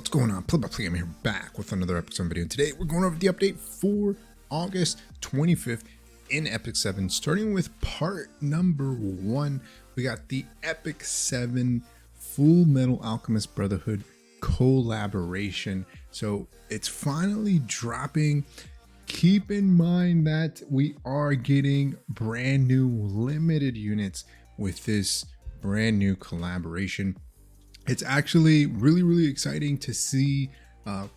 What's going on? Play by Play, I'm here back with another Epic 7 video. And today we're going over the update for August 25th in Epic 7, starting with part number 1. We got the Epic 7 Full Metal Alchemist Brotherhood collaboration. So it's finally dropping. Keep in mind that we are getting brand new limited units with this brand new collaboration. It's actually really exciting to see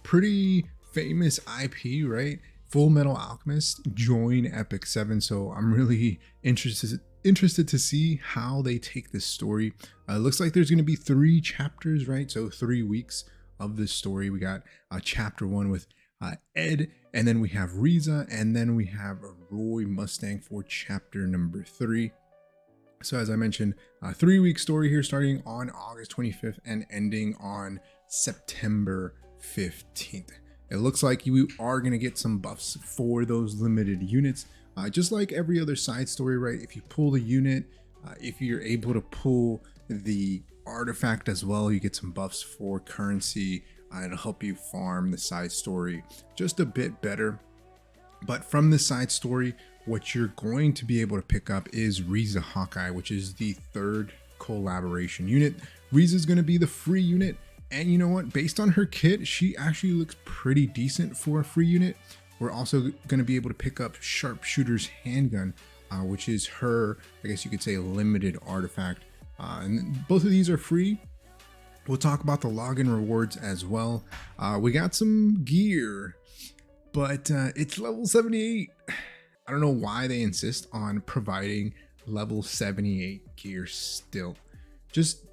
pretty famous IP, right? Full Metal Alchemist join Epic 7. So I'm really interested to see how they take this story. It looks like there's going to be 3 chapters, right? So 3 weeks of this story. We got chapter 1 with Ed, and then we have Riza, and then we have Roy Mustang for chapter number 3. So as I mentioned, a 3-week story here starting on August 25th and ending on September 15th. It looks like you are going to get some buffs for those limited units, just like every other side story, right? If you pull the unit, if you're able to pull the artifact as well, you get some buffs for currency. It'll help you farm the side story just a bit better. But from the side story, what you're going to be able to pick up is Riza Hawkeye, which is the 3rd collaboration unit. Riza is going to be the free unit. And you know what? Based on her kit, she actually looks pretty decent for a free unit. We're also going to be able to pick up Sharpshooter's handgun, which is her, I guess you could say, limited artifact. And both of these are free. We'll talk about the login rewards as well. We got some gear, but it's level 78. I don't know why they insist on providing level 78 gear still. Just,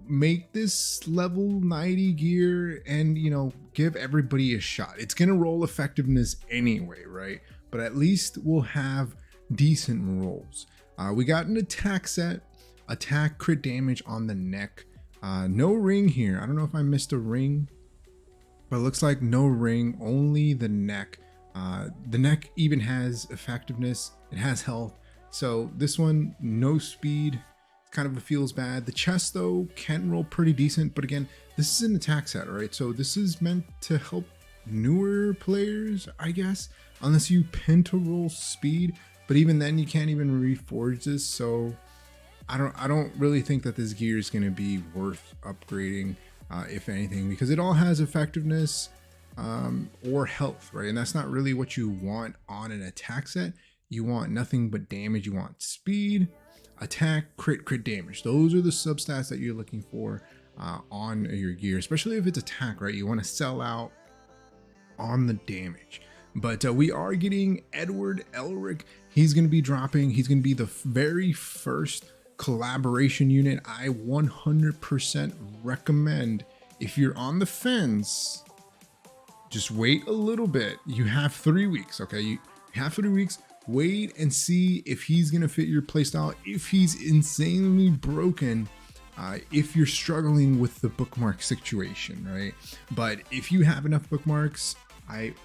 make this level 90 gear and, give everybody a shot. It's going to roll effectiveness anyway, right? But at least we'll have decent rolls. We got an attack set, attack crit damage on the neck. No ring here. I don't know if I missed a ring, but it looks like no ring, only the neck. The neck even has effectiveness, it has health. So this one, no speed, kind of feels bad. The chest though can roll pretty decent, but again, this is an attack set, right? So this is meant to help newer players, I guess, unless you pin to roll speed, but even then you can't even reforge this. So I don't really think that this gear is going to be worth upgrading, if anything, because it all has effectiveness or health, right? And that's not really what you want on an attack set. You want nothing but damage. You want speed, attack, crit damage. Those are the substats that you're looking for on your gear, especially if it's attack, right? You want to sell out on the damage. But we are getting Edward Elric. He's going to be dropping. He's going to be the very first collaboration unit. I 100% recommend, if you're on the fence, just wait a little bit. You have 3 weeks, okay? You have 3 weeks. Wait and see if he's going to fit your playstyle, if he's insanely broken, if you're struggling with the bookmark situation, right? But if you have enough bookmarks, I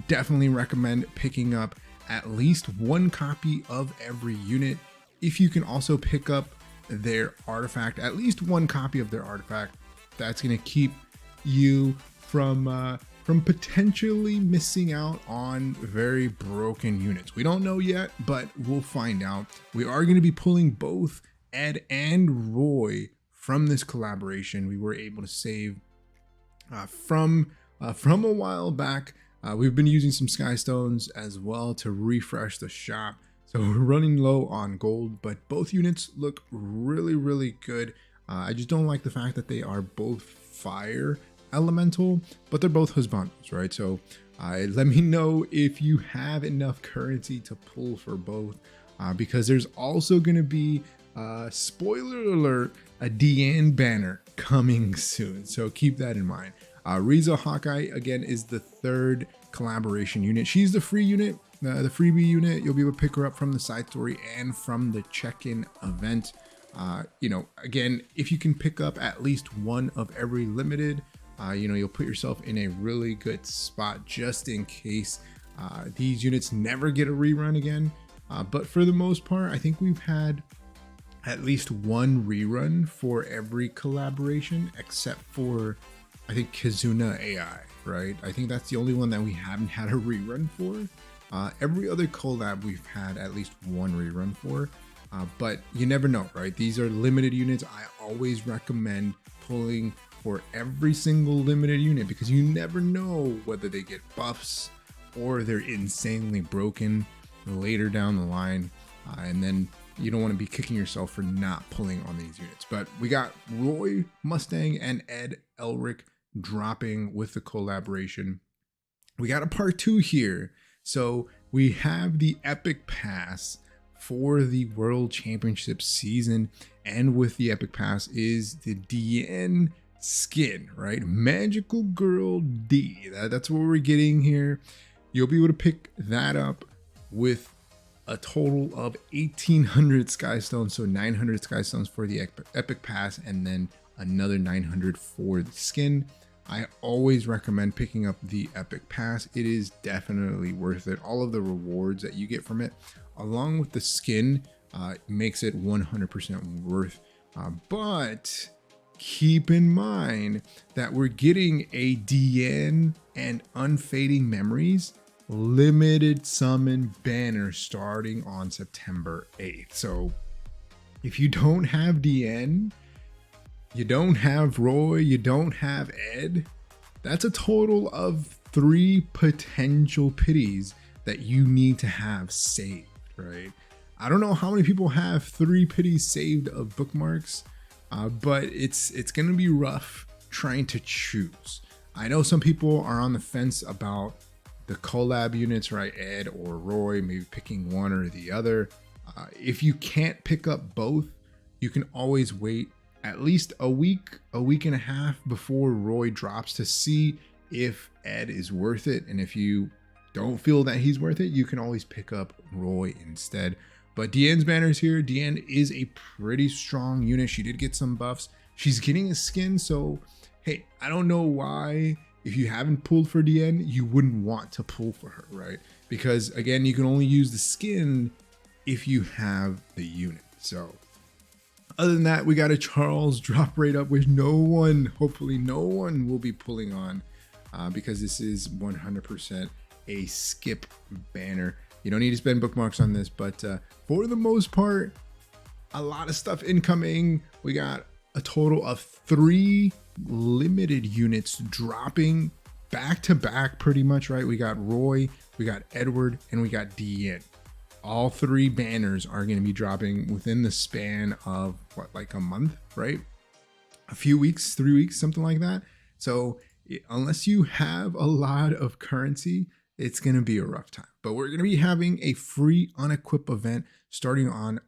definitely recommend picking up at least 1 copy of every unit. If you can also pick up their artifact, at least 1 copy of their artifact, that's going to keep you from potentially missing out on very broken units. We don't know yet, but we'll find out. We are going to be pulling both Ed and Roy from this collaboration. We were able to save from a while back. We've been using some Sky Stones as well to refresh the shop. So we're running low on gold, but both units look really good. I just don't like the fact that they are both fire elemental, but they're both husbandos, right? So let me know if you have enough currency to pull for both, because there's also going to be, spoiler alert, a Deanne banner coming soon. So keep that in mind. Riza Hawkeye, again, is the 3rd collaboration unit. She's the free unit. The freebie unit, you'll be able to pick her up from the side story and from the check-in event. Again, if you can pick up at least 1 of every limited, you'll put yourself in a really good spot just in case these units never get a rerun again. But for the most part, I think we've had at least 1 rerun for every collaboration, except for I think Kizuna AI, right? I think that's the only one that we haven't had a rerun for. Every other collab we've had at least one rerun for, but you never know, right? These are limited units. I always recommend pulling for every single limited unit because you never know whether they get buffs or they're insanely broken later down the line, and then you don't want to be kicking yourself for not pulling on these units. But we got Roy Mustang and Ed Elric dropping with the collaboration. We got a part 2 here. So we have the Epic Pass for the World Championship season, and with the Epic Pass is the DN skin, right? Magical Girl D. That's what we're getting here. You'll be able to pick that up with a total of 1,800 Skystones, so 900 Skystones for the Epic Pass, and then another 900 for the skin. I always recommend picking up the Epic Pass. It is definitely worth it. All of the rewards that you get from it, along with the skin, makes it 100% worth. But keep in mind that we're getting a DN and Unfading Memories limited summon banner starting on September 8th. So if you don't have DN, you don't have Roy, you don't have Ed, that's a total of 3 potential pities that you need to have saved, right? I don't know how many people have 3 pities saved of bookmarks, but it's gonna be rough trying to choose. I know some people are on the fence about the collab units, right? Ed or Roy, maybe picking one or the other. If you can't pick up both, you can always wait at least a week and a half before Roy drops to see if Ed is worth it. And if you don't feel that he's worth it, you can always pick up Roy instead. But Deanne's banner's here. Deanne is a pretty strong unit. She did get some buffs. She's getting a skin, so hey, I don't know why if you haven't pulled for Deanne, you wouldn't want to pull for her, right? Because again, you can only use the skin if you have the unit. So other than that, we got a Charles drop rate up, which no one, hopefully no one will be pulling on, because this is 100% a skip banner. You don't need to spend bookmarks on this, but for the most part, a lot of stuff incoming. We got a total of 3 limited units dropping back to back pretty much, right? We got Roy, we got Edward, and we got Deanne. All 3 banners are going to be dropping within the span of what, like a month, right? A few weeks, 3 weeks, something like that. So unless you have a lot of currency, it's going to be a rough time. But we're going to be having a free unequip event starting on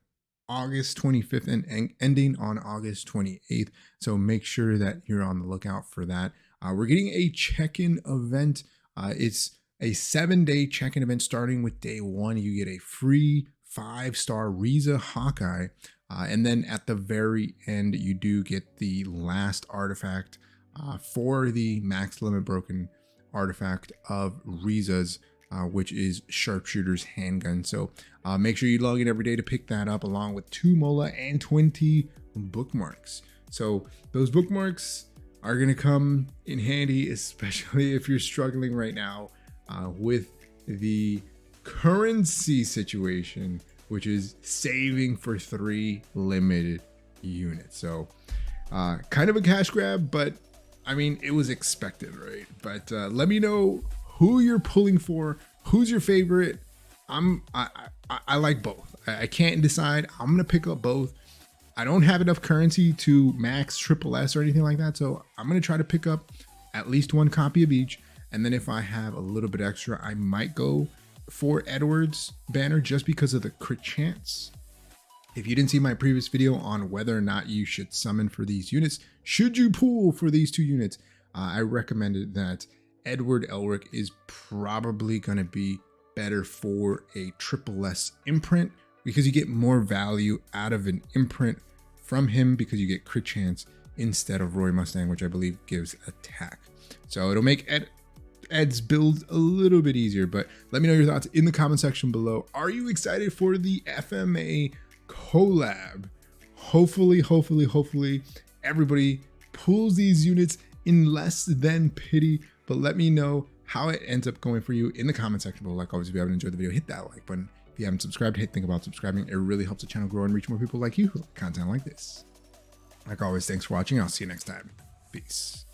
August 25th and ending on August 28th. So make sure that you're on the lookout for that. We're getting a check-in event. It's a 7-day check-in event. Starting with day 1, you get a free 5-star Riza Hawkeye. And then at the very end, you do get the last artifact for the max limit broken artifact of Riza's, which is Sharpshooter's Handgun. So make sure you log in every day to pick that up, along with 2 Mola and 20 bookmarks. So those bookmarks are going to come in handy, especially if you're struggling right now with the currency situation, which is saving for 3 limited units. So kind of a cash grab, but I mean, it was expected, right? But let me know who you're pulling for, who's your favorite. I like both. I can't decide. I'm gonna pick up both. I don't have enough currency to max triple S or anything like that, so I'm gonna try to pick up at least 1 copy of each. And then if I have a little bit extra, I might go for Edward's banner just because of the crit chance. If you didn't see my previous video on whether or not you should summon for these units, should you pull for these 2 units, I recommended that Edward Elric is probably going to be better for a triple S imprint, because you get more value out of an imprint from him because you get crit chance instead of Roy Mustang, which I believe gives attack. So it'll make Ed's build a little bit easier. But let me know your thoughts in the comment section below. Are you excited for the FMA collab? Hopefully everybody pulls these units in less than pity, but let me know how it ends up going for you in the comment section below. Like always, if you haven't enjoyed the video, hit that like button. If you haven't subscribed, think about subscribing. It really helps the channel grow and reach more people like you who like content like this. Like always, thanks for watching. I'll see you next time. Peace.